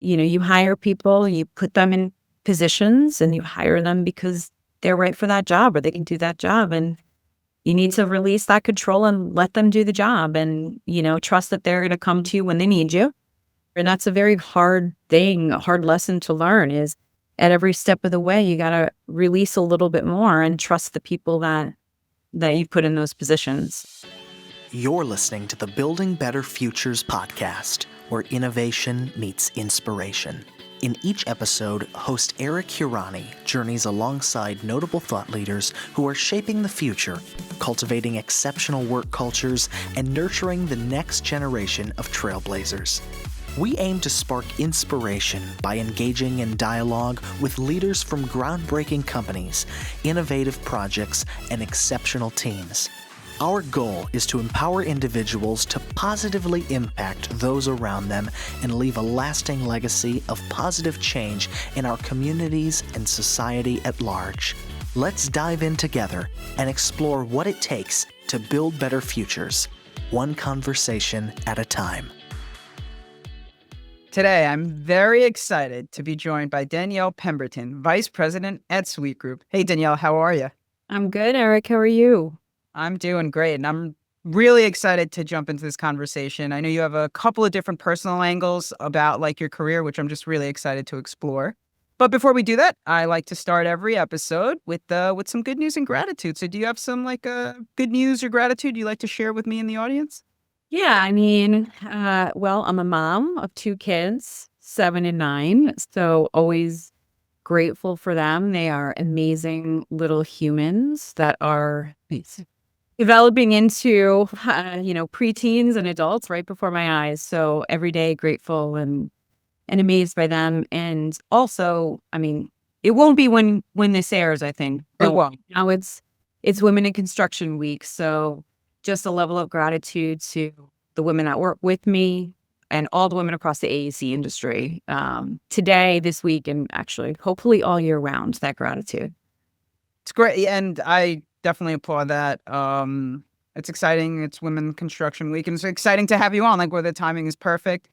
you hire people, you put them in positions and you hire them because they're right for that job or they can do that job. And you need to release that control and let them do the job and, trust that they're going to come to you when they need you. And that's a very hard thing, a hard lesson to learn is at every step of the way, you got to release a little bit more and trust the people that you put in those positions. You're listening to the Building Better Futures podcast, where innovation meets inspiration. In each episode, host Eric Hirani journeys alongside notable thought leaders who are shaping the future, cultivating exceptional work cultures, and nurturing the next generation of trailblazers. We aim to spark inspiration by engaging in dialogue with leaders from groundbreaking companies, innovative projects, and exceptional teams. Our goal is to empower individuals to positively impact those around them and leave a lasting legacy of positive change in our communities and society at large. Let's dive in together and explore what it takes to build better futures, one conversation at a time. Today, I'm very excited to be joined by Danielle Pemberton, Vice President at Sweet Group. Hey, Danielle, how are you? I'm good, Eric. How are you? I'm doing great, and I'm really excited to jump into this conversation. I know you have a couple of different personal angles about your career, which I'm just really excited to explore. But before we do that, I like to start every episode with some good news and gratitude. So do you have some good news or gratitude you'd like to share with me and the audience? Yeah, I'm a mom of 2 kids, 7 and 9. So always grateful for them. They are amazing little humans that are developing into, preteens and adults right before my eyes. So every day grateful and amazed by them. And also, it won't be when this airs, I think. It won't. Now it's Women in Construction Week. So just a level of gratitude to the women that work with me and all the women across the AEC industry today, this week, and actually hopefully all year round, that gratitude. It's great. And I definitely applaud that. It's exciting. It's Women Construction Week, and it's exciting to have you on, where the timing is perfect.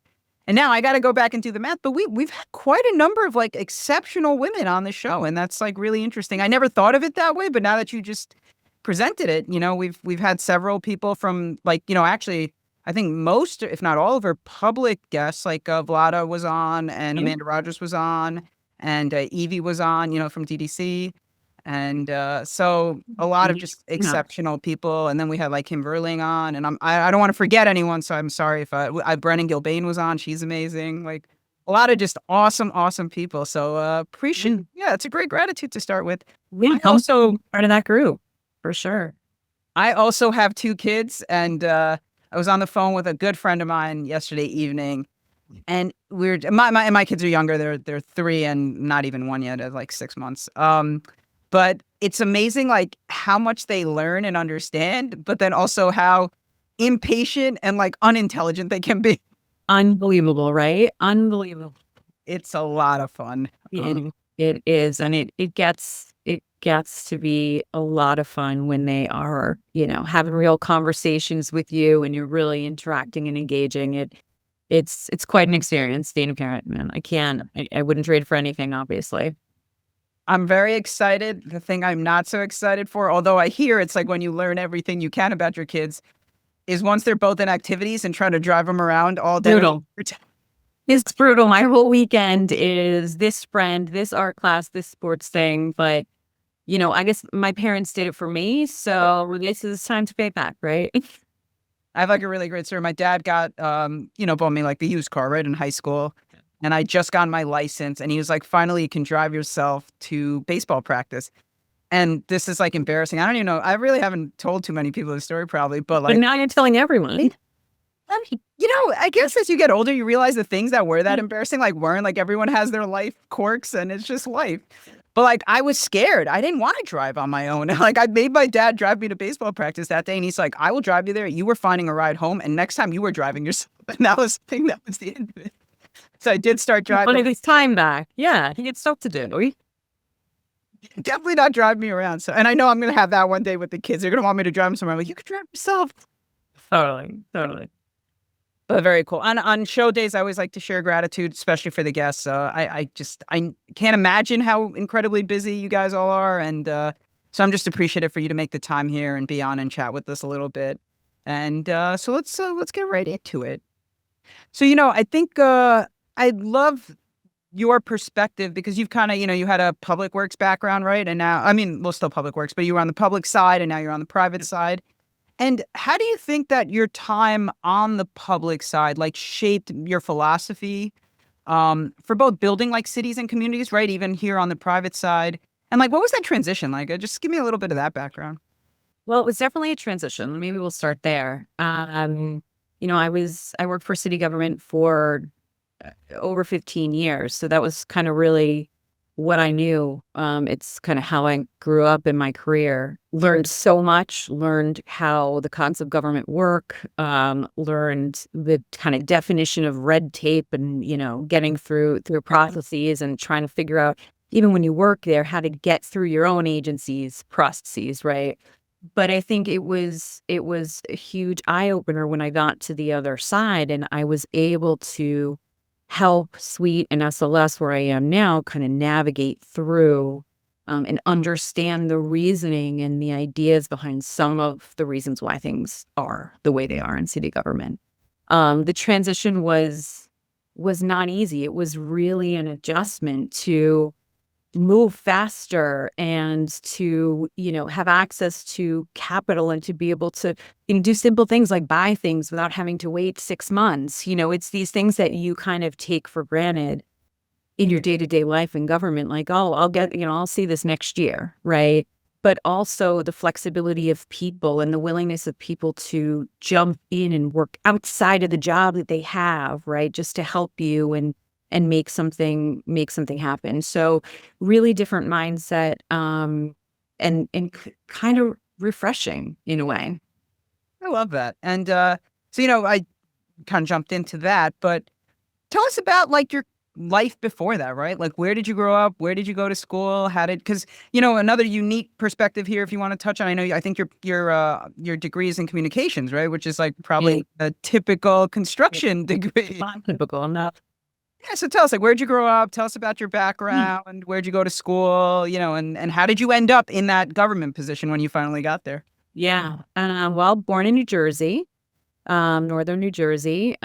And now I got to go back and do the math, but we've had quite a number of exceptional women on the show, and that's really interesting. I never thought of it that way, but now that you just presented it, we've had several people from actually I think most, if not all of her public guests, Vlada was on and Amanda Rogers was on and Evie was on, from DDC. And so a lot of just exceptional people. And then we had Kim Verling on, and I don't want to forget anyone. So I'm sorry if Brennan Gilbane was on. She's amazing. A lot of just awesome people. So appreciate. Yeah, it's a great gratitude to start with. Yeah, also part of that group for sure. I also have 2 kids, and I was on the phone with a good friend of mine yesterday evening, and my kids are younger. They're 3 and not even 1 yet, at 6 months. But it's amazing, how much they learn and understand, but then also how impatient and unintelligent they can be. Unbelievable, right? Unbelievable. It's a lot of fun. It is, and it gets to be a lot of fun when they are, having real conversations with you and you're really interacting and engaging. It's quite an experience, being a parent, man. I wouldn't trade for anything, obviously. I'm very excited. The thing I'm not so excited for, although I hear it's when you learn everything you can about your kids, is once they're both in activities and trying to drive them around all day. Brutal. It's brutal. My whole weekend is this friend, this art class, this sports thing. But, I guess my parents did it for me. So this is time to pay back, right? I have a really great story. My dad got, bought me the used car right in high school. And I just got my license, and he was finally you can drive yourself to baseball practice. And this is embarrassing. I don't even know. I really haven't told too many people the story probably, but now you're telling everyone. I guess as you get older, you realize the things that were that embarrassing, weren't. Everyone has their life quirks, and it's just life. But I was scared. I didn't want to drive on my own. I made my dad drive me to baseball practice that day, and he's I will drive you there. You were finding a ride home, and next time you were driving yourself. And that was the end of it. So I did start driving. But it's time back. Yeah, he had stuff to do. Definitely not drive me around. So, and I know I'm going to have that one day with the kids. They're going to want me to drive them somewhere. You could drive yourself. Totally. But very cool. On show days, I always like to share gratitude, especially for the guests. I can't imagine how incredibly busy you guys all are, and so I'm just appreciative for you to make the time here and be on and chat with us a little bit. And so let's get right into it. So I think I'd love your perspective because you've kind of you had a public works background, right? And now, I mean, well, still public works, but you were on the public side, and now you're on the private side. And how do you think that your time on the public side, like, shaped your philosophy, for both building like cities and communities, right? Even here on the private side. And like, what was that transition like? Just give me a little bit of that background. Well, it was definitely a transition. Maybe we'll start there. I worked for city government for over 15 years. So that was kind of really what I knew. It's kind of how I grew up in my career. Learned so much, learned how the concepts of government work, learned the kind of definition of red tape and, getting through processes and trying to figure out, even when you work there, how to get through your own agency's processes, right? But I think it was a huge eye opener when I got to the other side and I was able to help Suite and SLS, where I am now, kind of navigate through and understand the reasoning and the ideas behind some of the reasons why things are the way they are in city government. The transition was not easy. It was really an adjustment to move faster and to, have access to capital and to be able to do simple things like buy things without having to wait 6 months. It's these things that you kind of take for granted in your day-to-day life in government, like, oh, I'll get, I'll see this next year, right? But also the flexibility of people and the willingness of people to jump in and work outside of the job that they have, right? Just to help you and make something happen. So really different mindset, and kind of refreshing in a way. I love that. And so I kind of jumped into that, but tell us about like your life before that, right? Like, where did you grow up? Where did you go to school? How did, because another unique perspective here, if you want to touch on, I think your degree is in communications, right? Which is like probably a typical construction degree. Typical enough. Yeah, so tell us, like, where'd you grow up? Tell us about your background. Where'd you go to school? And how did you end up in that government position when you finally got there? Yeah. Well, born in New Jersey, northern New Jersey.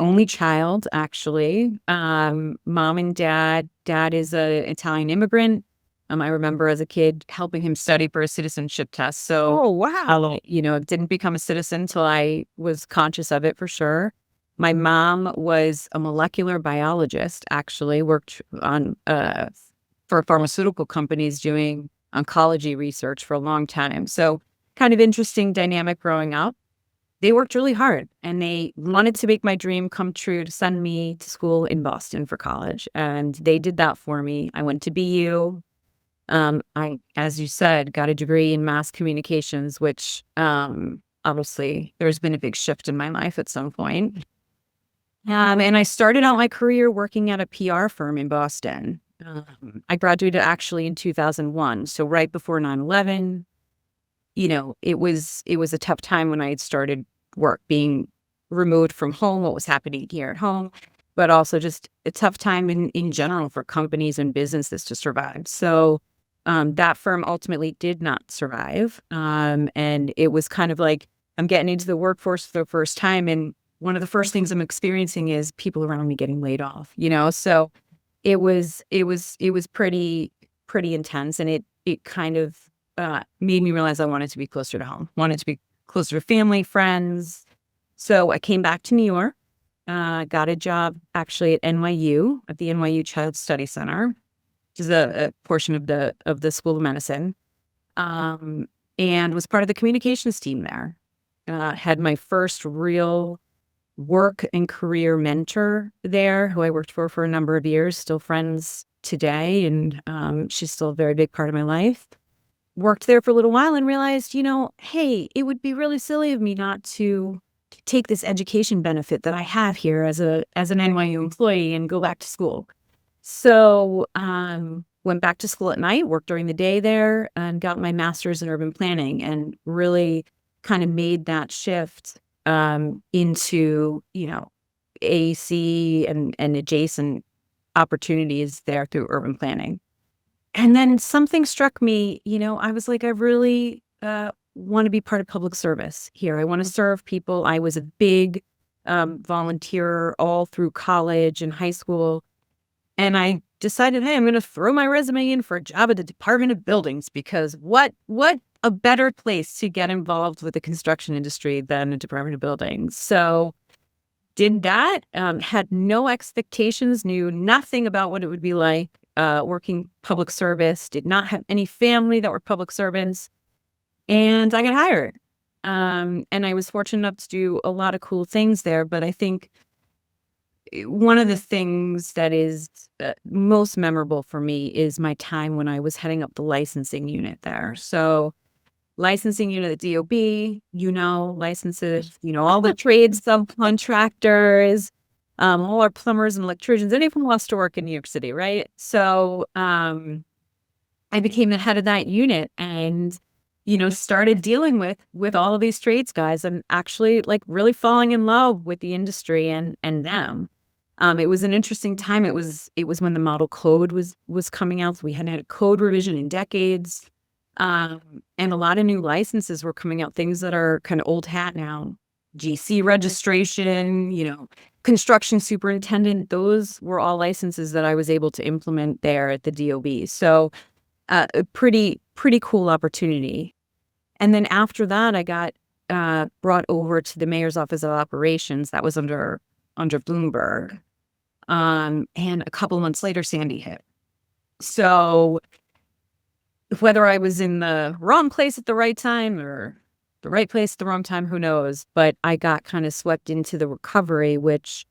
Only child, actually. Mom and dad. Dad is an Italian immigrant. I remember as a kid helping him study for a citizenship test. So, Oh, wow. Didn't become a citizen until I was conscious of it for sure. My mom was a molecular biologist, actually, worked on for pharmaceutical companies doing oncology research for a long time. So kind of interesting dynamic growing up. They worked really hard and they wanted to make my dream come true to send me to school in Boston for college. And they did that for me. I went to BU. I, as you said, got a degree in mass communications, which obviously there's been a big shift in my life at some point. And I started out my career working at a PR firm in Boston. I graduated actually in 2001, so right before 9/11. It was a tough time when I had started work, being removed from home, what was happening here at home, but also just a tough time in general for companies and businesses to survive. So that firm ultimately did not survive. And it was kind of like I'm getting into the workforce for the first time, and one of the first things I'm experiencing is people around me getting laid off, So it was pretty intense, and it kind of made me realize I wanted to be closer to home, wanted to be closer to family, friends. So I came back to New York, got a job actually at NYU, at the NYU Child Study Center, which is a portion of the School of Medicine, and was part of the communications team there. Had my first real work and career mentor there, who I worked for a number of years, still friends today. And she's still a very big part of my life. Worked there for a little while and realized, hey, it would be really silly of me not to take this education benefit that I have here as an NYU employee and go back to school. So went back to school at night, worked during the day there, and got my master's in urban planning, and really kind of made that shift into, AC and adjacent opportunities there through urban planning. And then something struck me, I was like, I really want to be part of public service here. I want to serve people. I was a big volunteer all through college and high school. And I decided, hey, I'm going to throw my resume in for a job at the Department of Buildings, because what a better place to get involved with the construction industry than the Department of Buildings. So did that, had no expectations, knew nothing about what it would be like working public service, did not have any family that were public servants, and I got hired. And I was fortunate enough to do a lot of cool things there. But I think one of the things that is most memorable for me is my time when I was heading up the licensing unit there. So licensing unit at DOB, licenses, all the trades, subcontractors, all our plumbers and electricians, anyone who wants to work in New York City, right? So I became the head of that unit and, started dealing with all of these trades guys and actually like really falling in love with the industry and them. It was an interesting time. It was when the model code was coming out. So we hadn't had a code revision in decades. And a lot of new licenses were coming out, things that are kind of old hat now. GC registration, construction superintendent, those were all licenses that I was able to implement there at the DOB. So a pretty cool opportunity. And then after that, I got brought over to the mayor's office of operations. That was under Bloomberg. And a couple of months later, Sandy hit. So whether I was in the wrong place at the right time or the right place at the wrong time, who knows? But I got kind of swept into the recovery, which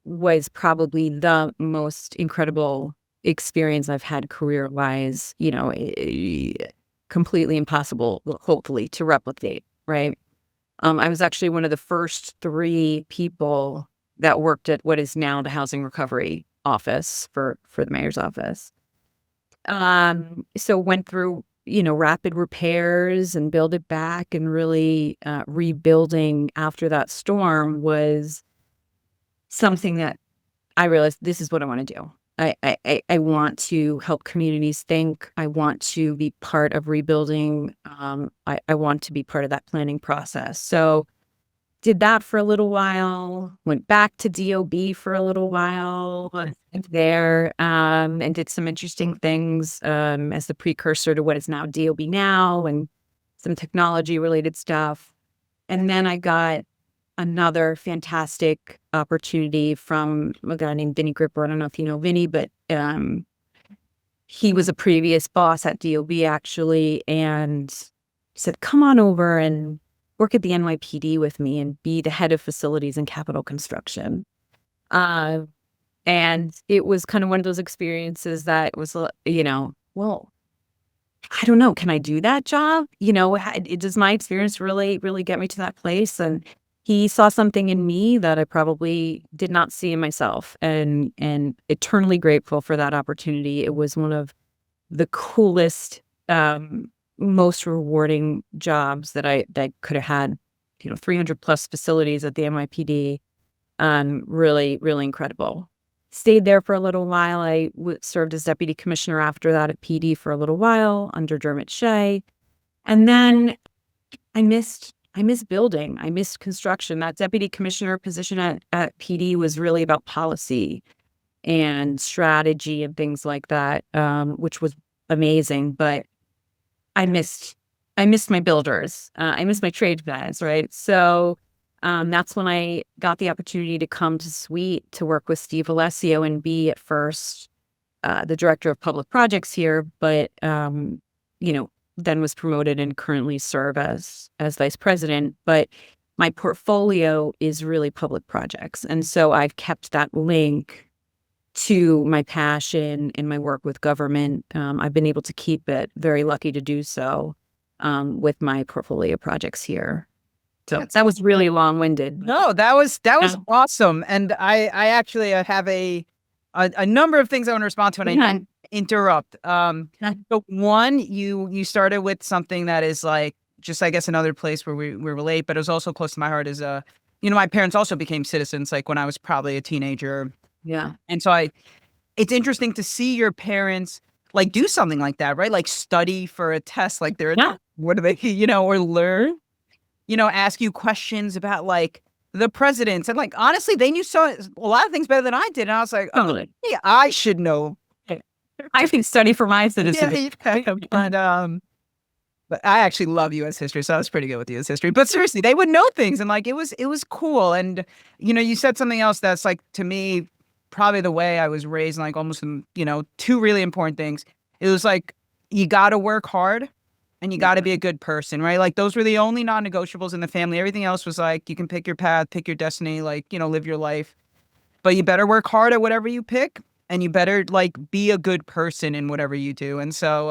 was probably the most incredible experience I've had career-wise, completely impossible, hopefully, to replicate, right? I was actually one of the first 3 people that worked at what is now the Housing Recovery Office for the mayor's office. So went through, rapid repairs and build it back, and really rebuilding after that storm was something that I realized this is what I want to do. I want to help communities think. I want to be part of rebuilding. I want to be part of that planning process. So did that for a little while, went back to DOB for a little while there, and did some interesting things as the precursor to what is now DOB now, and some technology related stuff. And then I got another fantastic opportunity from a guy named Vinny Gripper. I don't know if you know Vinny, but he was a previous boss at DOB actually, and said, come on over and work at the NYPD with me and be the head of facilities and capital construction. And it was kind of one of those experiences that was, well, I don't know, can I do that job? Does my experience really, really get me to that place? And he saw something in me that I probably did not see in myself, and eternally grateful for that opportunity. It was one of the coolest, most rewarding jobs that I could have had. 300 plus facilities at the NYPD, really, really incredible. Stayed there for a little while. I served as deputy commissioner after that at PD for a little while under Dermot Shea, and then I missed building. I missed construction. That deputy commissioner position at PD was really about policy and strategy and things like that, which was amazing. But I missed my builders. I missed my trade guys, right? So that's when I got the opportunity to come to Sweet to work with Steve Alessio and be at first the director of public projects here, but then was promoted and currently serve as vice president. But my portfolio is really public projects, and so I've kept that link to my passion and my work with government. I've been able to keep it, very lucky to do so, with my portfolio projects here. So that was really long-winded. No, that was awesome. And I actually have a number of things I want to respond to, and I interrupt. So one, you started with something that is like just, I guess, another place where we relate, but it was also close to my heart is, my parents also became citizens, like, when I was probably a teenager. Yeah. And so it's interesting to see your parents, like, do something like that, right? Like, study for a test, like, Yeah. what do they, or learn, ask you questions about, like, the presidents. And, like, honestly, they knew a lot of things better than I did. And I was like, oh, Totally. yeah, I should know. I can study for my Yeah, citizenship. but I actually love U.S. history, so I was pretty good with U.S. history. But seriously, they would know things, and like it was cool. And you said something else that's like, to me, probably the way I was raised, and like almost two really important things. It was like, you got to work hard, and you got to be a good person, right? Like those were the only non-negotiables in the family. Everything else was like, you can pick your path, pick your destiny, like live your life, but you better work hard at whatever you pick. And you better like be a good person in whatever you do. And so,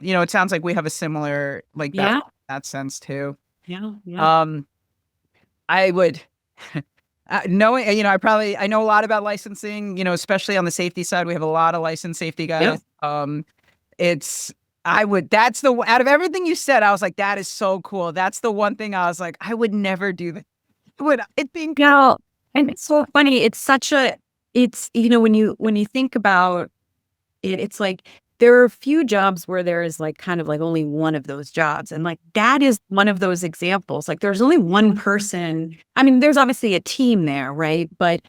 it sounds like we have a similar like Yeah. that sense too. Yeah. Yeah. Um, I would knowing, I know a lot about licensing. Especially on the safety side, we have a lot of licensed safety guys. Yeah. It's that's the out of everything you said, I was like, that is so cool. That's the one thing I was like, I would never do that. Would it being Yeah. And it's so funny. It's when you think about it, it's like there are a few jobs where there is like kind of like only one of those jobs. And like that is one of those examples. Like there's only one person. I mean, there's obviously a team there, right? But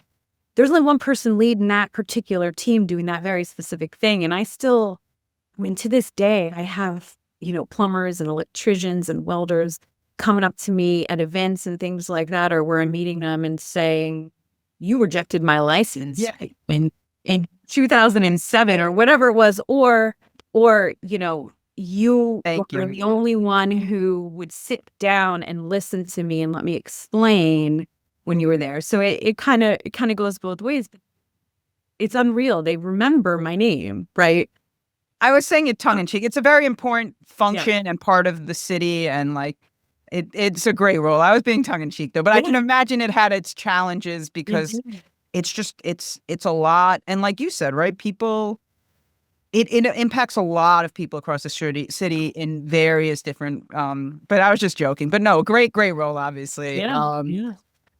there's only one person leading that particular team doing that very specific thing. And to this day, I have, plumbers and electricians and welders coming up to me at events and things like that, or where I'm meeting them and saying, you rejected my license in 2007 or whatever it was, or you Thank were you. the only one who would sit down and listen to me and let me explain when you were there. So it kind of goes both ways. It's unreal. They remember my name, right? I was saying it tongue in cheek. It's a very important function and part of the city, and like it's a great role. I was being tongue in cheek though, but I can imagine it had its challenges because it's just it's a lot. And like you said, right? People, it impacts a lot of people across the city in various different. But I was just joking. But no, great role, obviously. Yeah.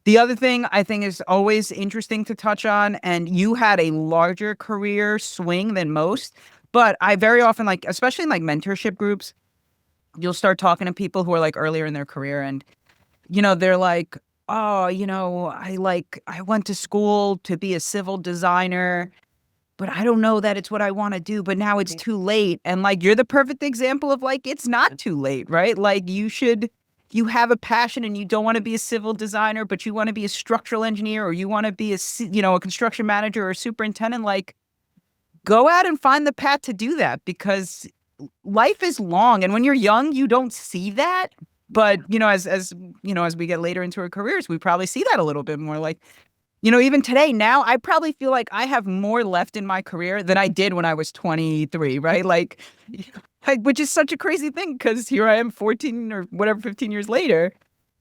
The other thing I think is always interesting to touch on, and you had a larger career swing than most, but I very often, like, especially in like mentorship groups, you'll start talking to people who are like earlier in their career, and they're like, oh, I went to school to be a civil designer, but I don't know that it's what I want to do, but now it's too late. And like, you're the perfect example of like, it's not too late, right? Like you have a passion and you don't want to be a civil designer, but you want to be a structural engineer, or you want to be a construction manager or a superintendent. Like, go out and find the path to do that, because life is long. And when you're young, you don't see that. But, as we get later into our careers, we probably see that a little bit more. Like, even today, now, I probably feel like I have more left in my career than I did when I was 23, right? Like, which is such a crazy thing, because here I am 14 or whatever, 15 years later.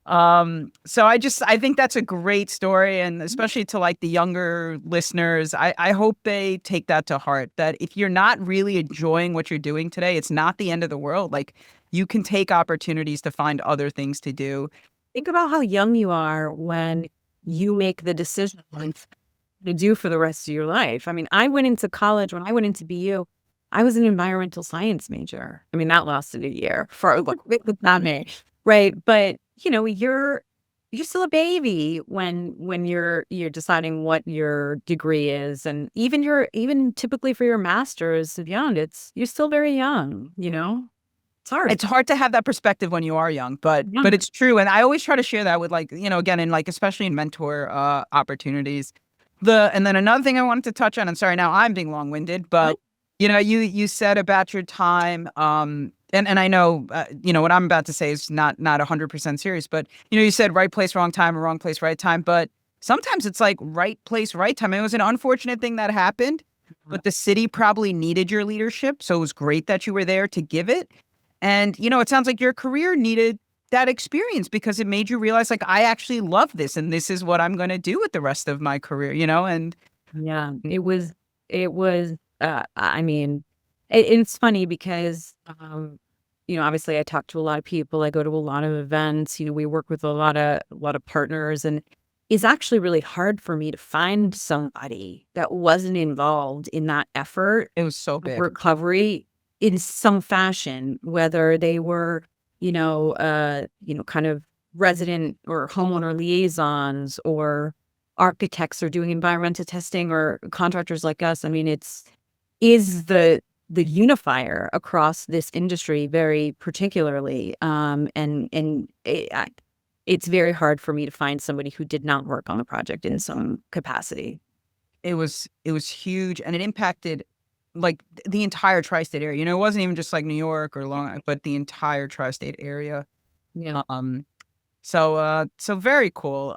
So I think that's a great story. And especially to like the younger listeners, I hope they take that to heart, that if you're not really enjoying what you're doing today, it's not the end of the world. Like, you can take opportunities to find other things to do. Think about how young you are when you make the decision to do for the rest of your life. I mean, I went into college, when I went into BU, I was an environmental science major. I mean, that lasted a year for not me, right? But you're still a baby when you're deciding what your degree is, and even typically for your master's and beyond, you're still very young. It's hard. It's hard to have that perspective when you are young, but it's true. And I always try to share that with, like, again, in like, especially in mentor opportunities. And then another thing I wanted to touch on, and sorry, now I'm being long-winded, but you said about your time, and I know, what I'm about to say is not 100% serious, but you said right place, wrong time, or wrong place, right time. But sometimes it's like right place, right time. It was an unfortunate thing that happened, but the city probably needed your leadership, so it was great that you were there to give it. And, it sounds like your career needed that experience, because it made you realize, like, I actually love this, and this is what I'm going to do with the rest of my career, and. Yeah, it was, I mean, it's funny because, obviously I talk to a lot of people. I go to a lot of events. We work with a lot of partners, and it's actually really hard for me to find somebody that wasn't involved in that effort It was so of big. recovery in some fashion, whether they were, kind of resident or homeowner liaisons or architects or doing environmental testing or contractors like us. I mean, is the unifier across this industry very particularly. It's very hard for me to find somebody who did not work on the project in some capacity. It was huge, and it impacted like the entire tri-state area. It wasn't even just like New York or Long Island, but the entire tri-state area. Yeah. So very cool.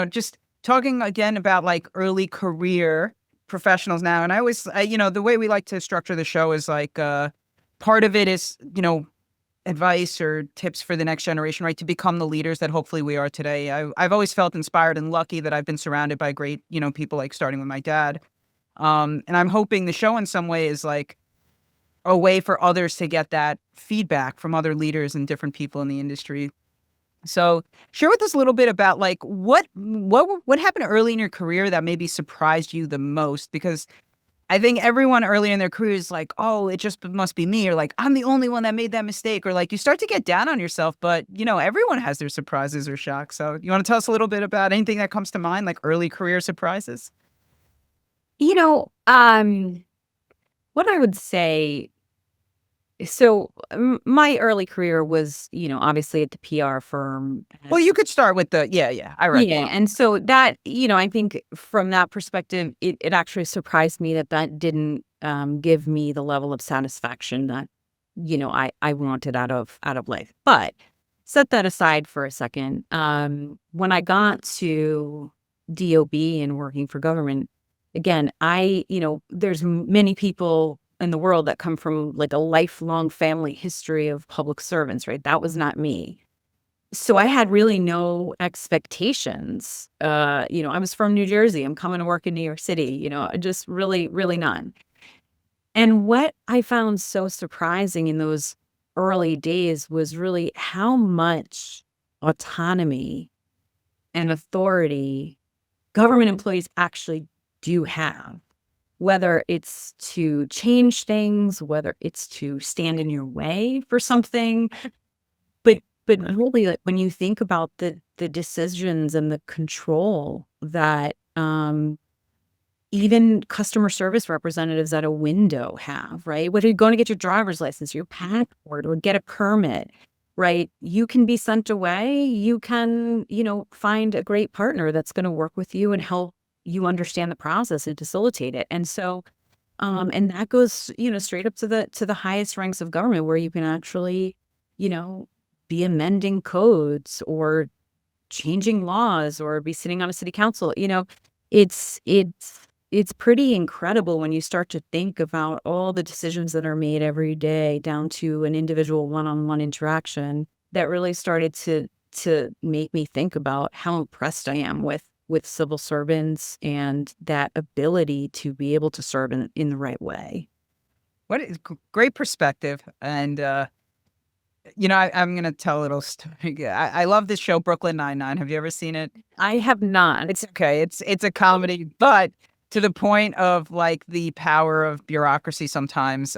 Just talking again about like early career professionals now. And I always, the way we like to structure the show is like, part of it is, advice or tips for the next generation, right? To become the leaders that hopefully we are today. I've always felt inspired and lucky that I've been surrounded by great, people like starting with my dad. And I'm hoping the show in some way is like a way for others to get that feedback from other leaders and different people in the industry. So share with us a little bit about like what happened early in your career that maybe surprised you the most? Because I think everyone early in their career is like, oh, it just must be me, or like I'm the only one that made that mistake, or like you start to get down on yourself. But everyone has their surprises or shocks. So you want to tell us a little bit about anything that comes to mind, like early career surprises? You know, um, what I would say, so my early career was, obviously at the PR firm. Well, you could start with the yeah. I read. Yeah. And so that, I think from that perspective, it actually surprised me that didn't give me the level of satisfaction that, I wanted out of life. But set that aside for a second. When I got to DOB and working for government, again, there's many people in the world that come from like a lifelong family history of public servants, right? That was not me. So I had really no expectations. I was from New Jersey. I'm coming to work in New York City, just really, really none. And what I found so surprising in those early days was really how much autonomy and authority government employees actually do have, whether it's to change things, whether it's to stand in your way for something. But really, like, when you think about the decisions and the control that, even customer service representatives at a window have, right? Whether you're going to get your driver's license, your passport, or get a permit, right? You can be sent away. You can, find a great partner that's going to work with you and help you understand the process and facilitate it. And so, and that goes, straight up to the highest ranks of government, where you can actually, you know, be amending codes or changing laws or be sitting on a city council. It's pretty incredible when you start to think about all the decisions that are made every day down to an individual one-on-one interaction that really started to make me think about how impressed I am with civil servants and that ability to be able to serve in the right way. What is great perspective. And I'm gonna tell a little story. I love this show, Brooklyn Nine-Nine. Have you ever seen it? I have not. It's okay. It's a comedy, but to the point of like the power of bureaucracy sometimes.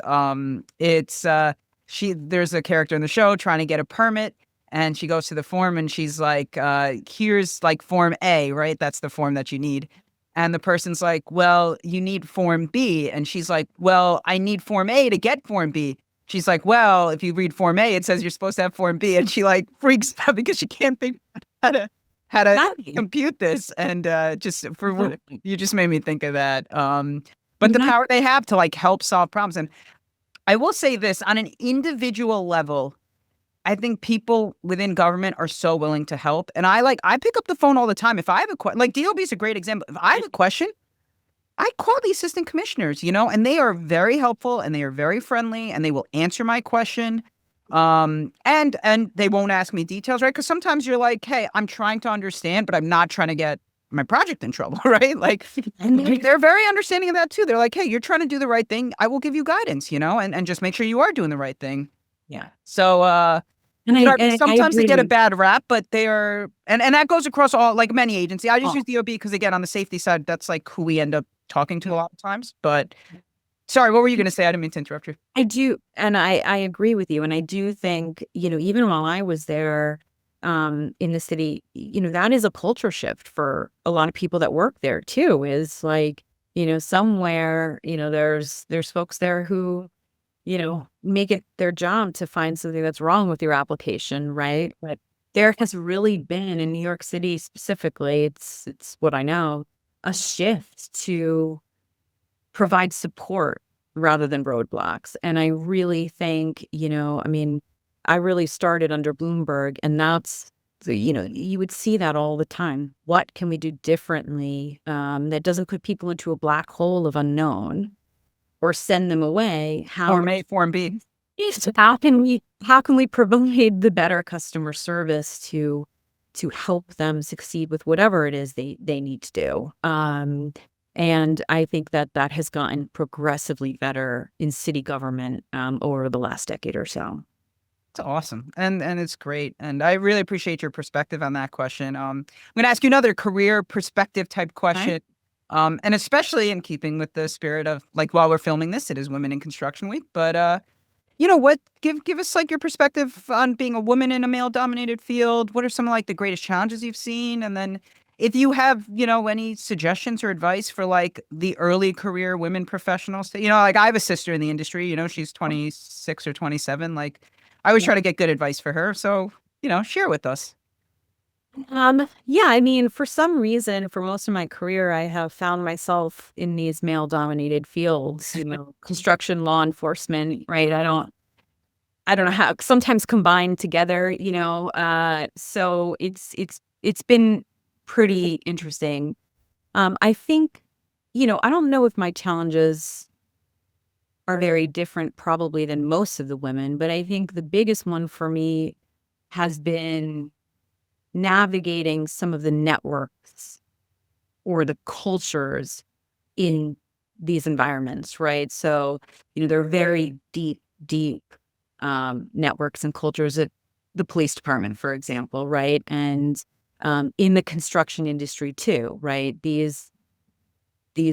There's a character in the show trying to get a permit, and she goes to the form and she's like, here's like form A, right? That's the form that you need. And the person's like, well, you need form B. And she's like, well, I need form A to get form B. She's like, well, if you read form A, it says you're supposed to have form B. And she like freaks out because she can't think how to Not- compute this. And you just made me think of that. But the not- power they have to like help solve problems. And I will say this, on an individual level, I think people within government are so willing to help. And I pick up the phone all the time. If I have a question, like DOB is a great example. If I have a question, I call the assistant commissioners, and they are very helpful and they are very friendly and they will answer my question. And they won't ask me details, right? Because sometimes you're like, hey, I'm trying to understand, but I'm not trying to get my project in trouble, right? Like, and they're very understanding of that too. They're like, hey, you're trying to do the right thing. I will give you guidance, and just make sure you are doing the right thing. Yeah. So, And I sometimes they agree get a with bad rap, but they are, and that goes across all, like many agencies. I just all. use DOB because, again, on the safety side, that's like who we end up talking to a lot of times. But sorry, what were you going to say? I didn't mean to interrupt you. I do, and I agree with you, and I do think, even while I was there, in the city, that is a culture shift for a lot of people that work there too, is like, somewhere, there's folks there who, make it their job to find something that's wrong with your application, right? But there has really been in New York City specifically, it's what I know, a shift to provide support rather than roadblocks. And I really think, I really started under Bloomberg, and you would see that all the time. What can we do differently that doesn't put people into a black hole of unknown or send them away? Form A, Form B. How can we provide the better customer service to help them succeed with whatever it is they need to do? And I think that has gotten progressively better in city government over the last decade or so. It's awesome. And it's great. And I really appreciate your perspective on that question. I'm going to ask you another career perspective type question. And especially in keeping with the spirit of, like, while we're filming this, it is Women in Construction Week. But what give us like your perspective on being a woman in a male dominated field. What are some of like the greatest challenges you've seen? And then if you have, any suggestions or advice for like the early career women professionals, like I have a sister in the industry, she's 26 or 27. Like I always try to get good advice for her. So, share with us. Yeah, I mean, for some reason, for most of my career, I have found myself in these male dominated fields, construction, law enforcement, right? I don't know how, sometimes combined together, so it's been pretty interesting. I think, I don't know if my challenges are very different probably than most of the women, but I think the biggest one for me has been navigating some of the networks or the cultures in these environments, right? So, they're very deep networks and cultures at the police department, for example, right? And in the construction industry too, right? These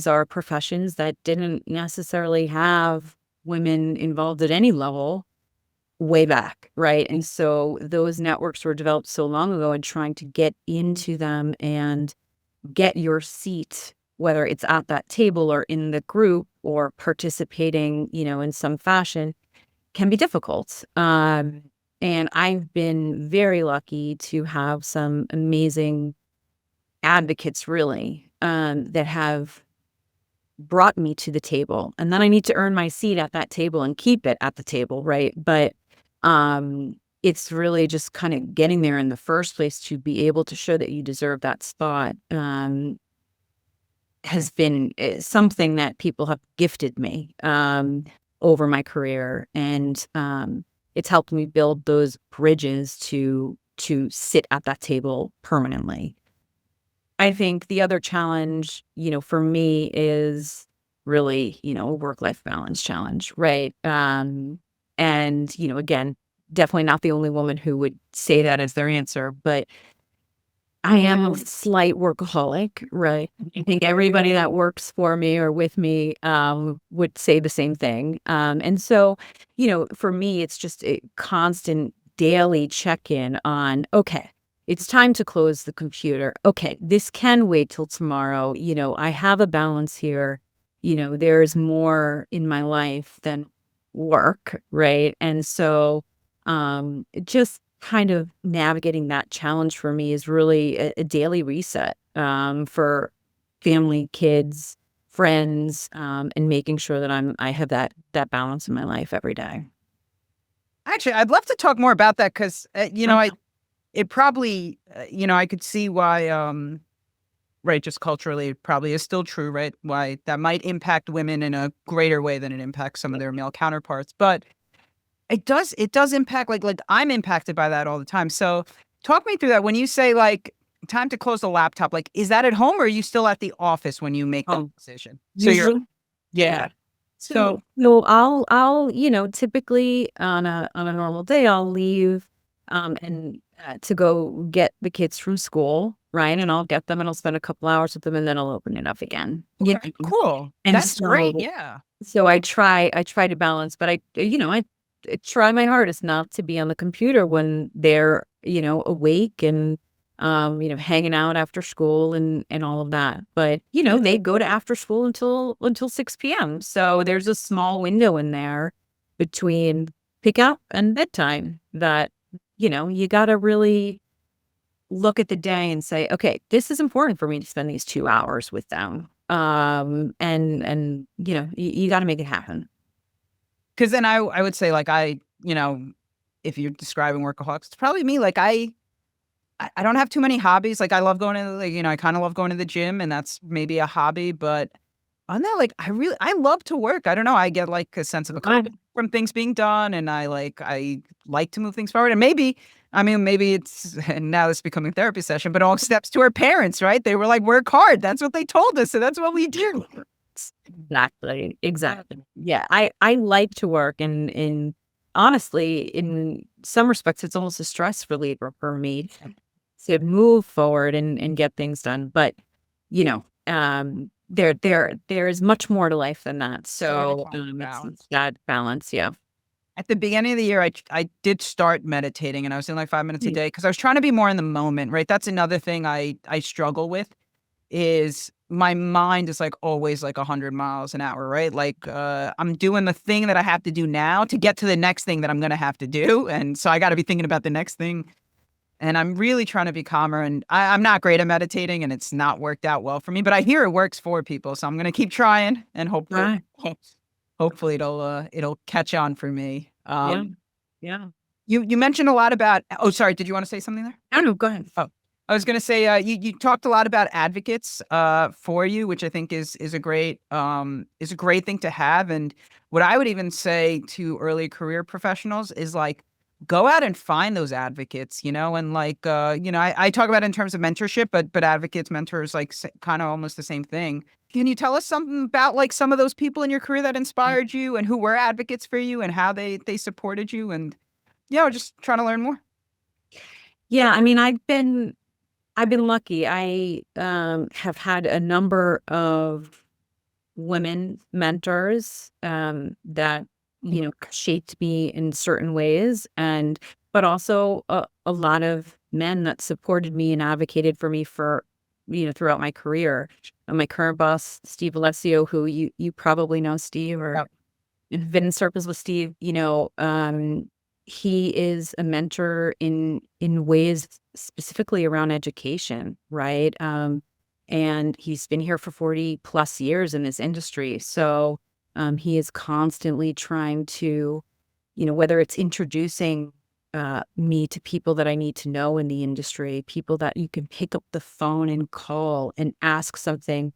are professions that didn't necessarily have women involved at any level way back, right? And so those networks were developed so long ago, and trying to get into them and get your seat, whether it's at that table or in the group or participating, in some fashion, can be difficult. And I've been very lucky to have some amazing advocates, really, that have brought me to the table. And then I need to earn my seat at that table and keep it at the table, right? But it's really just kind of getting there in the first place to be able to show that you deserve that spot has been something that people have gifted me over my career. And it's helped me build those bridges to sit at that table permanently. I think the other challenge, for me is really, a work-life balance challenge, right? And, again, definitely not the only woman who would say that as their answer, but I am a slight workaholic, right? I think everybody that works for me or with me would say the same thing. And so, for me, it's just a constant daily check-in on, okay, it's time to close the computer. Okay, this can wait till tomorrow. I have a balance here. There's more in my life than work, right? And so just kind of navigating that challenge for me is really a daily reset for family, kids, friends, and making sure that I have that balance in my life every day. Actually, I'd love to talk more about that because, it probably, I could see why, right, just culturally, it probably is still true, right? Why that might impact women in a greater way than it impacts some of their male counterparts. But it does impact, like I'm impacted by that all the time. So talk me through that. When you say like, time to close the laptop, like, is that at home or are you still at the office when you make that decision? So you're, Usually, yeah. yeah. So, no, I'll, typically on a normal day, I'll leave, and to go get the kids from school, right? And I'll get them and I'll spend a couple hours with them and then I'll open it up again. Okay, cool. And That's great. so, Yeah. so I try to balance, but I try my hardest not to be on the computer when they're, awake and, hanging out after school and all of that. But, they go to after school until 6 p.m. So there's a small window in there between pickup and bedtime that, you got to really look at the day and say, okay, this is important for me to spend these 2 hours with them. And you got to make it happen. Because then I would say, like, if you're describing workaholics, it's probably me. Like, I don't have too many hobbies. Like, I love going to, like, I kind of love going to the gym, and that's maybe a hobby. But on that, like, I love to work. I don't know. I get like a sense of accomplishment from things being done, and I like to move things forward. And maybe it's, and now this is becoming a therapy session, but all steps to our parents, right? They were like, work hard. That's what they told us, so that's what we do. Exactly. Yeah. I like to work and honestly, in some respects, it's almost a stress reliever for me to move forward and get things done. But, there is much more to life than that. So it's that balance. Yeah. At the beginning of the year, I did start meditating, and I was doing like 5 minutes a day because I was trying to be more in the moment, right? That's another thing I struggle with is my mind is like always like 100 miles an hour, right? Like I'm doing the thing that I have to do now to get to the next thing that I'm going to have to do. And so I got to be thinking about the next thing. And I'm really trying to be calmer. And I'm not great at meditating, and it's not worked out well for me, but I hear it works for people. So I'm going to keep trying, and hopefully it'll catch on for me. Yeah. Yeah. You mentioned a lot about, oh, sorry, did you want to say something there? No, go ahead. Oh, I was going to say, you talked a lot about advocates for you, which I think is a great thing to have. And what I would even say to early career professionals is, like, go out and find those advocates, and like, I talk about it in terms of mentorship, but advocates, mentors, like, kind of almost the same thing. Can you tell us something about, like, some of those people in your career that inspired you and who were advocates for you and how they supported you? And, just trying to learn more. Yeah. I mean, I've been lucky. I have had a number of women mentors that shaped me in certain ways, but also a lot of men that supported me and advocated for me for throughout my career. My current boss, Steve Alessio, who you probably know, Steve, or have been in circles with Steve. He is a mentor in ways specifically around education, right? And he's been here for 40 plus years in this industry. So he is constantly trying to, whether it's introducing me to people that I need to know in the industry, people that you can pick up the phone and call and ask something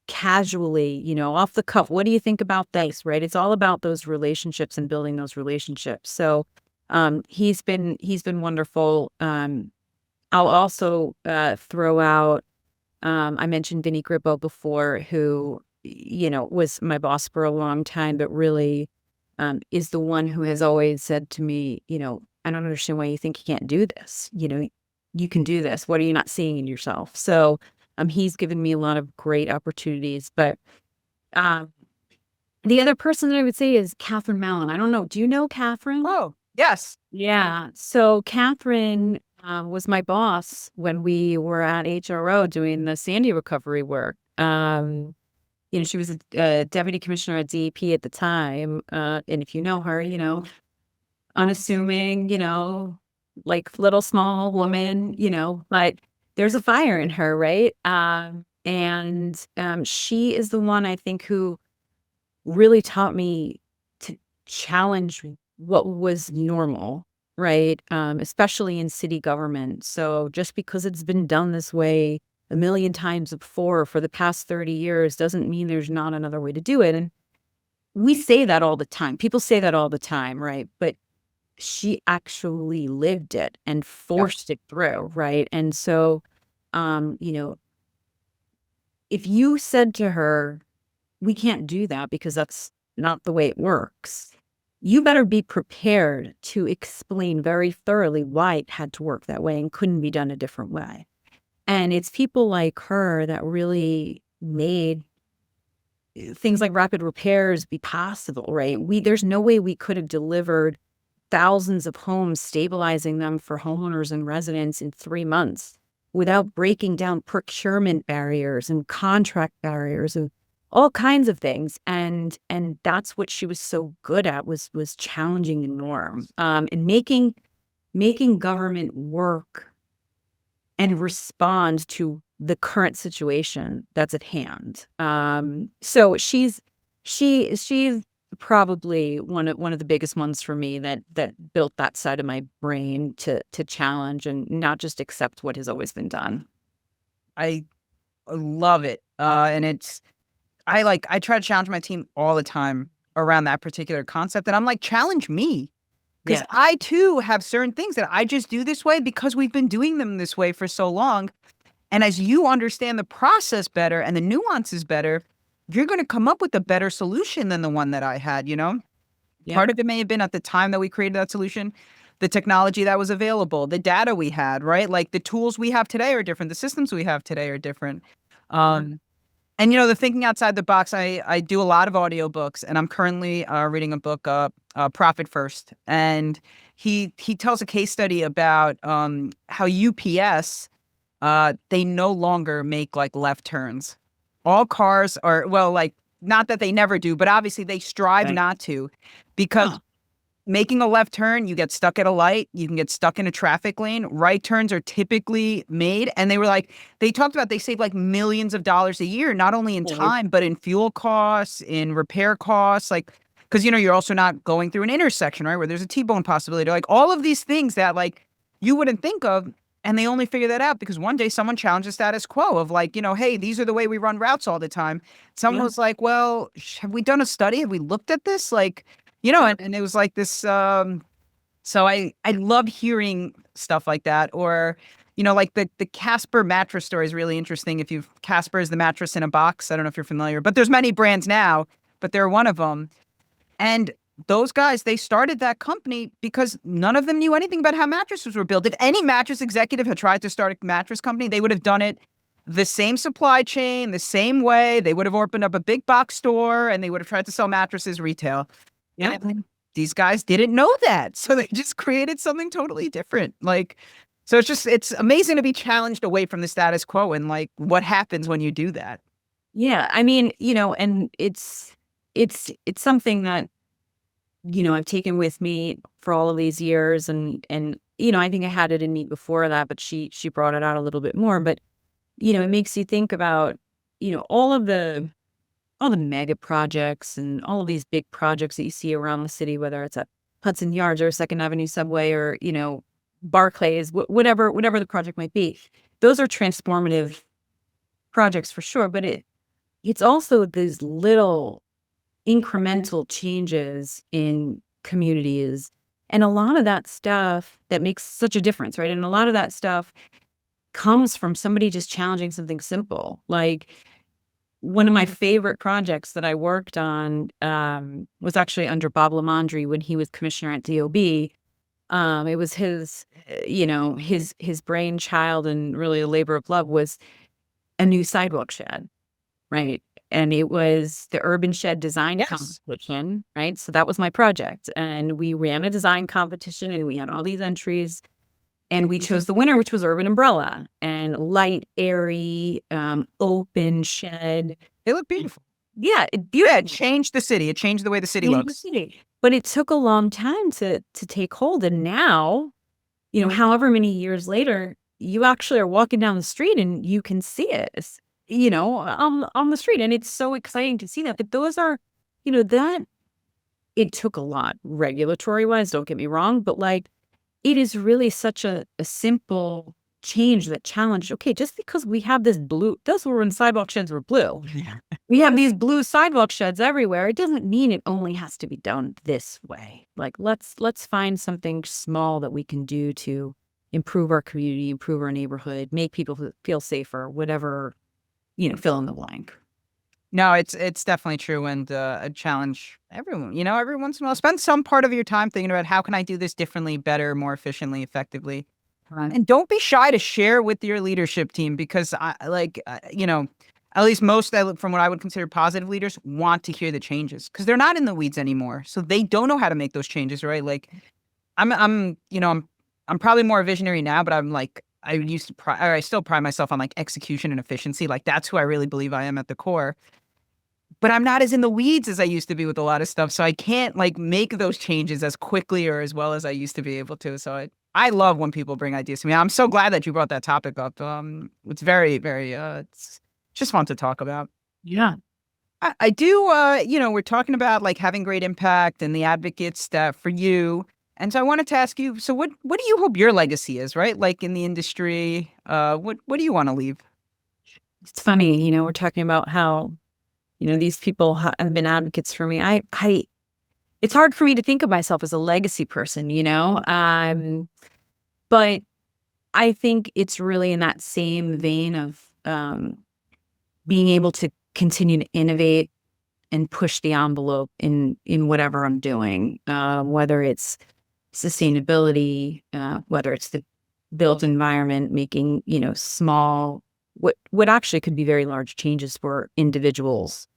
casually, off the cuff. What do you think about this? Right? It's all about those relationships and building those relationships. So he's been wonderful. I'll also throw out, I mentioned Vinny Grippo before, who, was my boss for a long time, but really is the one who has always said to me, I don't understand why you think you can't do this. You can do this. What are you not seeing in yourself? So he's given me a lot of great opportunities. But the other person that I would say is Catherine Mallon. I don't know. Do you know Catherine? Oh, yes. Yeah. So Catherine was my boss when we were at HRO doing the Sandy recovery work. She was a deputy commissioner at DEP at the time. And if you know her, unassuming, like little small woman, but there's a fire in her, right? And she is the one I think who really taught me to challenge what was normal, right? Especially in city government. So just because it's been done this way a million times before for the past 30 years doesn't mean there's not another way to do it. And we say that all the time. People say that all the time, right? But she actually lived it and forced it through, right? And so you know, if you said to her, we can't do that because that's not the way it works, you better be prepared to explain very thoroughly why it had to work that way and couldn't be done a different way. And it's people like her that really made things like rapid repairs be possible, right? There's no way we could have delivered thousands of homes, stabilizing them for homeowners and residents in 3 months without breaking down procurement barriers and contract barriers and all kinds of things. And that's what she was so good at, was challenging the norm, and making government work and respond to the current situation that's at hand. So she's probably one of the biggest ones for me that built that side of my brain to challenge and not just accept what has always been done. I love it. And I try to challenge my team all the time around that particular concept. And I'm like, challenge me. Because Yeah. I too have certain things that I just do this way because we've been doing them this way for so long. And as you understand the process better and the nuances better, you're going to come up with a better solution than the one that I had, you know? Yeah. Part of it may have been at the time that we created that solution, the technology that was available, the data we had, right? Like the tools we have today are different. The systems we have today are different. And, you know, the thinking outside the box, I do a lot of audiobooks, and I'm currently reading a book, Profit First. And he tells a case study about how UPS, they no longer make like left turns. All cars are, well, like, not that they never do, but obviously they strive Right. not to, because making a left turn, you get stuck at a light, you can get stuck in a traffic lane. Right turns are typically made. And they talked about, they save like millions of dollars a year, not only in time, but in fuel costs, in repair costs. Like, because, you know, you're also not going through an intersection, right, where there's a T-bone possibility. Like all of these things that like you wouldn't think of. And they only figure that out because one day someone challenged the status quo of like, you know, hey, these are the way we run routes all the time. Someone was like, well, have we done a study? Have we looked at this? Like, you know, and it was like this. So I love hearing stuff like that. Or, you know, like the Casper mattress story is really interesting. Casper is the mattress in a box. I don't know if you're familiar, but there's many brands now, but they're one of them. And those guys, they started that company because none of them knew anything about how mattresses were built. If any mattress executive had tried to start a mattress company, they would have done it the same supply chain, the same way. They would have opened up a big box store and they would have tried to sell mattresses retail. Yeah. And these guys didn't know that. So they just created something totally different. Like, so it's amazing to be challenged away from the status quo and like what happens when you do that. Yeah. I mean, you know, and it's something that, you know, I've taken with me for all of these years. And, you know, I think I had it in me before that, but she brought it out a little bit more. But, you know, it makes you think about, you know, all the mega projects and all of these big projects that you see around the city, whether it's at Hudson Yards or Second Avenue Subway or, you know, Barclays, whatever the project might be. Those are transformative projects for sure. But it's also these little incremental changes in communities. And a lot of that stuff that makes such a difference, right? And a lot of that stuff comes from somebody just challenging something simple. Like one of my favorite projects that I worked on was actually under Bob Lamondre when he was commissioner at DOB. It was his, you know, his brainchild, and really a labor of love was a new sidewalk shed, right? And it was the Urban Shed Design Competition, right? So that was my project. And we ran a design competition and we had all these entries. And we chose the winner, which was Urban Umbrella, and light, airy, open shed. They look beautiful. Yeah, Yeah, it changed the city. It changed the way the city looks. But it took a long time to take hold. And now, you know, however many years later, you actually are walking down the street and you can see it, you know, on the street. And it's so exciting to see that. But those are, you know, that it took a lot regulatory wise, don't get me wrong, but like, it is really such a simple change that challenged, okay, just because we have this blue, those were when sidewalk sheds were blue. Yeah. We have these blue sidewalk sheds everywhere. It doesn't mean it only has to be done this way. Like, let's find something small that we can do to improve our community, improve our neighborhood, make people feel safer, whatever, fill in the blank. No, it's definitely true, and a challenge everyone. Every once in a while, spend some part of your time thinking about how can I do this differently, better, more efficiently, effectively, and don't be shy to share with your leadership team because at least most from what I would consider positive leaders want to hear the changes because they're not in the weeds anymore, so they don't know how to make those changes, right? Like I'm probably more visionary now, but I'm like I used to or I still pride myself on like execution and efficiency. Like that's who I really believe I am at the core. But I'm not as in the weeds as I used to be with a lot of stuff, so I can't like make those changes as quickly or as well as I used to be able to. So I love when people bring ideas to me. I'm so glad that you brought that topic up. It's very, very it's just fun to talk about. Yeah. I do we're talking about like having great impact and the advocates that for you. And so I wanted to ask you, so what do you hope your legacy is, right? Like in the industry, what do you want to leave? It's funny, we're talking about how, these people have been advocates for me. It's hard for me to think of myself as a legacy person, but I think it's really in that same vein of being able to continue to innovate and push the envelope in whatever I'm doing, whether it's sustainability, whether it's the built environment, making small what actually could be very large changes for individuals,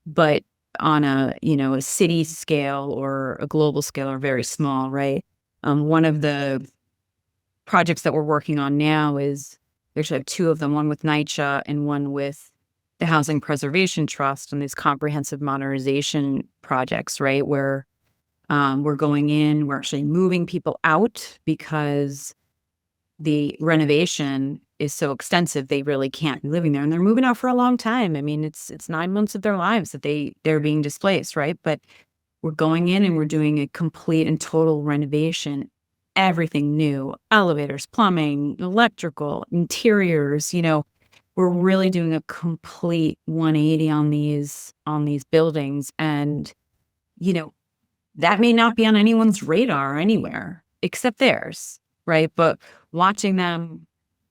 but on a city scale or a global scale or very small, right? One of the projects that we're working on now is we actually have two of them, one with NYCHA and one with the Housing Preservation Trust, and these comprehensive modernization projects, right? Where we're going in, we're actually moving people out because the renovation is so extensive, they really can't be living there, and they're moving out for a long time. I mean, it's 9 months of their lives that they're being displaced, right? But we're going in and we're doing a complete and total renovation, everything new, elevators, plumbing, electrical, interiors, we're really doing a complete 180 on these buildings. And, that may not be on anyone's radar anywhere except theirs, right? But watching them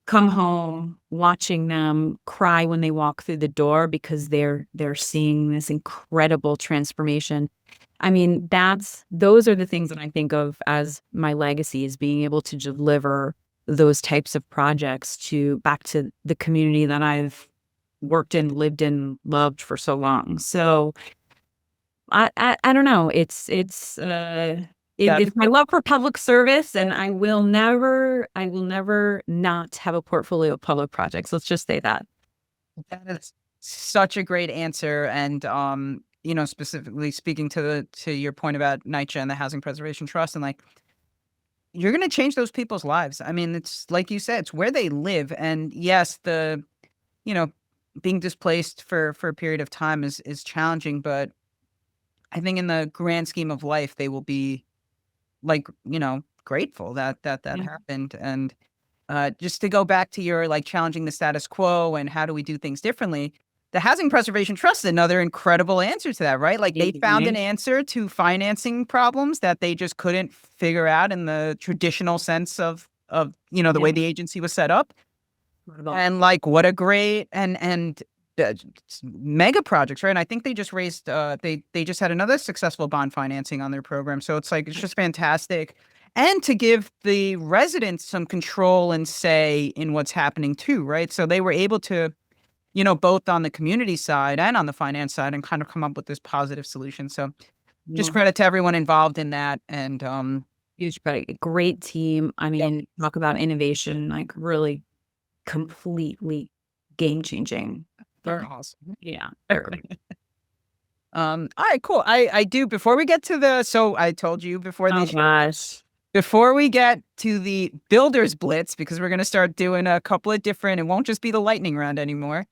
come home, watching them cry when they walk through the door because they're seeing this incredible transformation. I mean, those are the things that I think of as my legacy, is being able to deliver those types of projects back to the community that I've worked in, lived in, loved for so long. So I don't know. It's my love for public service, and I will never not have a portfolio of public projects. Let's just say that. That is such a great answer. And specifically speaking to your point about NYCHA and the Housing Preservation Trust, and like you're gonna change those people's lives. I mean, it's like you said, it's where they live. And yes, the you know, being displaced for a period of time is challenging, but I think in the grand scheme of life, they will be like, grateful that Yeah. happened. And just to go back to your like challenging the status quo and how do we do things differently, the Housing Preservation Trust is another incredible answer to that, right? Like they found an answer to financing problems that they just couldn't figure out in the traditional sense of the way the agency was set up. And like what a great and mega projects, right? And I think they just raised they just had another successful bond financing on their program. So it's like it's just fantastic. And to give the residents some control and say in what's happening too, right? So they were able to, both on the community side and on the finance side and kind of come up with this positive solution. So just credit to everyone involved in that. And Huge credit. Great team. I mean, talk about innovation, like really completely game changing. they're awesome. Yeah. All right, cool. I do before we get to so I told you before Oh the gosh. before we get to the builders blitz, because we're going to start doing a couple of different, it won't just be the lightning round anymore.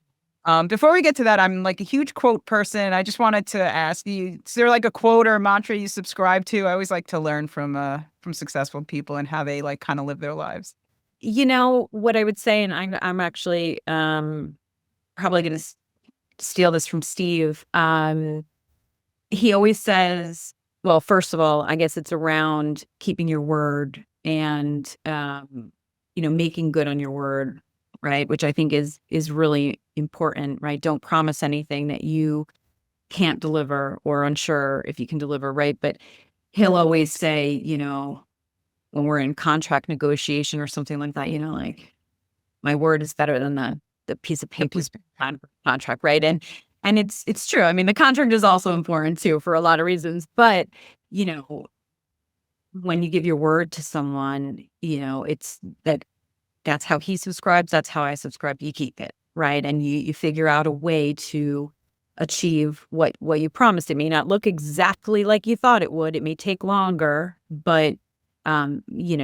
Before we get to that, I'm like a huge quote person. I just wanted to ask you, is there like a quote or a mantra you subscribe to? I always like to learn from successful people and how they like kind of live their lives. What I would say, and I'm actually probably going to steal this from Steve. He always says, well, first of all, I guess it's around keeping your word and making good on your word, right? Which I think is really important, right? Don't promise anything that you can't deliver or unsure if you can deliver, right? But he'll always say, when we're in contract negotiation or something like that, like my word is better than the piece of paper contract, right? And it's true. I mean, the contract is also important too for a lot of reasons, but when you give your word to someone, it's that's how he subscribes, that's how I subscribe. You keep it, right? And you figure out a way to achieve what you promised. It may not look exactly like you thought it would. It may take longer, but you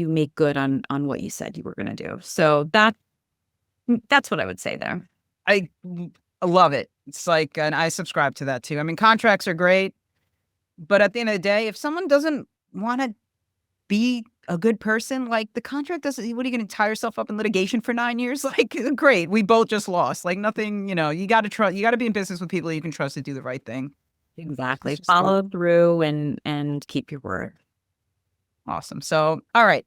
make good on what you said you were going to do. So that's what I would say there. I love it. It's like, and I subscribe to that too. I mean, contracts are great, but at the end of the day, if someone doesn't want to be a good person, like the contract doesn't, what are you going to tie yourself up in litigation for 9 years? Like, great. We both just lost. Like nothing, you got to trust, you got to be in business with people you can trust to do the right thing. Exactly. Follow through and keep your word. Awesome. So, all right.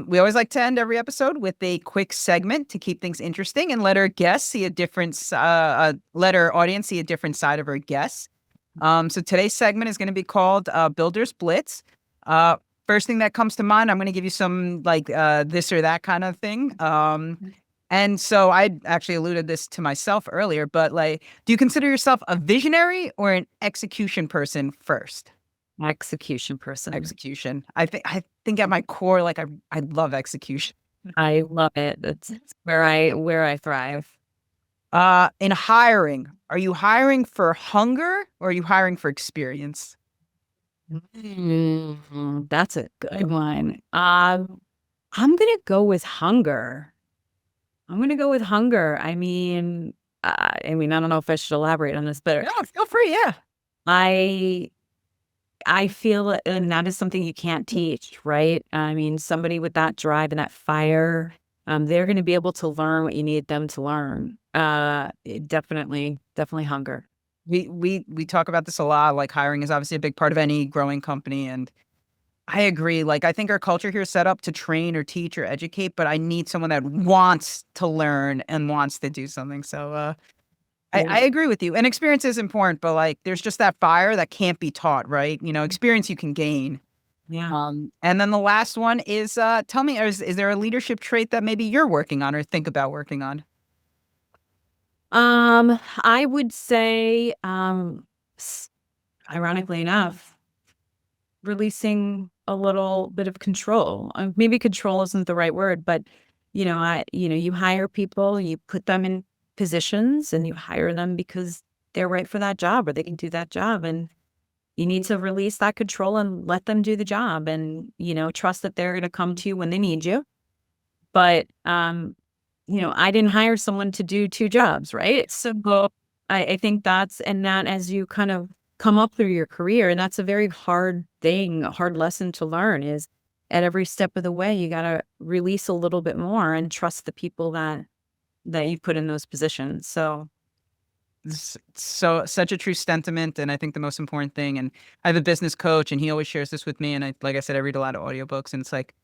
We always like to end every episode with a quick segment to keep things interesting and let our guests see a different, let our audience see a different side of our guests. So today's segment is going to be called Builder's Blitz. First thing that comes to mind, I'm going to give you some like this or that kind of thing. And so I actually alluded this to myself earlier, but like, do you consider yourself a visionary or an execution person first? Execution person. Execution. I think at my core, like I love execution. I love it. It's where I thrive. In hiring, are you hiring for hunger or are you hiring for experience? That's a good one. I'm gonna go with hunger. I mean, I don't know if I should elaborate on this, but No, feel free. Yeah. I feel, and that is something you can't teach, right? I mean, somebody with that drive and that fire, they're going to be able to learn what you need them to learn. Definitely hunger. We talk about this a lot. Like hiring is obviously a big part of any growing company, and I agree. Like I think our culture here is set up to train or teach or educate, but I need someone that wants to learn and wants to do something. So I agree with you. And experience is important, but like there's just that fire that can't be taught, right? Experience you can gain. Yeah. And then the last one is tell me, is there a leadership trait that maybe you're working on or think about working on? I would say, ironically enough, releasing a little bit of control. Maybe control isn't the right word, but you hire people, you put them in positions, and you hire them because they're right for that job or they can do that job, and you need to release that control and let them do the job, and trust that they're going to come to you when they need you. But I didn't hire someone to do 2 jobs, right? So I think that as you kind of come up through your career, and that's a very hard thing, a hard lesson to learn, is at every step of the way, you got to release a little bit more and trust the people that you put in those positions. So such a true sentiment, and I think the most important thing, and I have a business coach and he always shares this with me, and like I said, I read a lot of audiobooks, and it's like,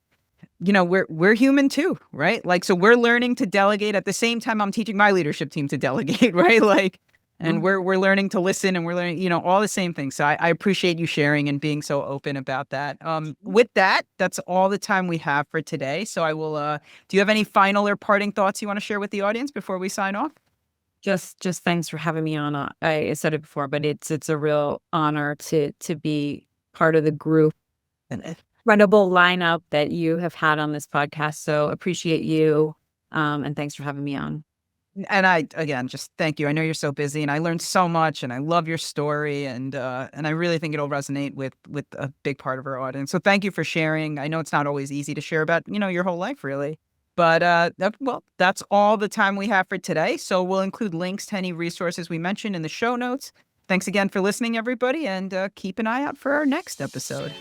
we're human too, right? Like, so we're learning to delegate at the same time I'm teaching my leadership team to delegate, right? Like, and we're learning to listen, and we're learning, all the same things. So I appreciate you sharing and being so open about that. With that, that's all the time we have for today. So I will, do you have any final or parting thoughts you want to share with the audience before we sign off? just thanks for having me on. I said it before, but it's a real honor to be part of the group and incredible lineup that you have had on this podcast. So appreciate you. And thanks for having me on. And I, again, just thank you. I know you're so busy, and I learned so much, and I love your story, and I really think it'll resonate with a big part of our audience. So thank you for sharing. I know it's not always easy to share about, your whole life, really. But that's all the time we have for today. So we'll include links to any resources we mentioned in the show notes. Thanks again for listening, everybody, and keep an eye out for our next episode.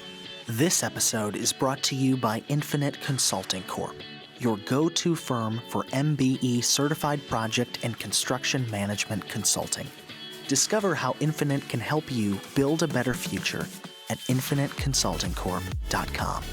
This episode is brought to you by Infinite Consulting Corp., your go-to firm for MBE certified project and construction management consulting. Discover how Infinite can help you build a better future at infiniteconsultingcorp.com.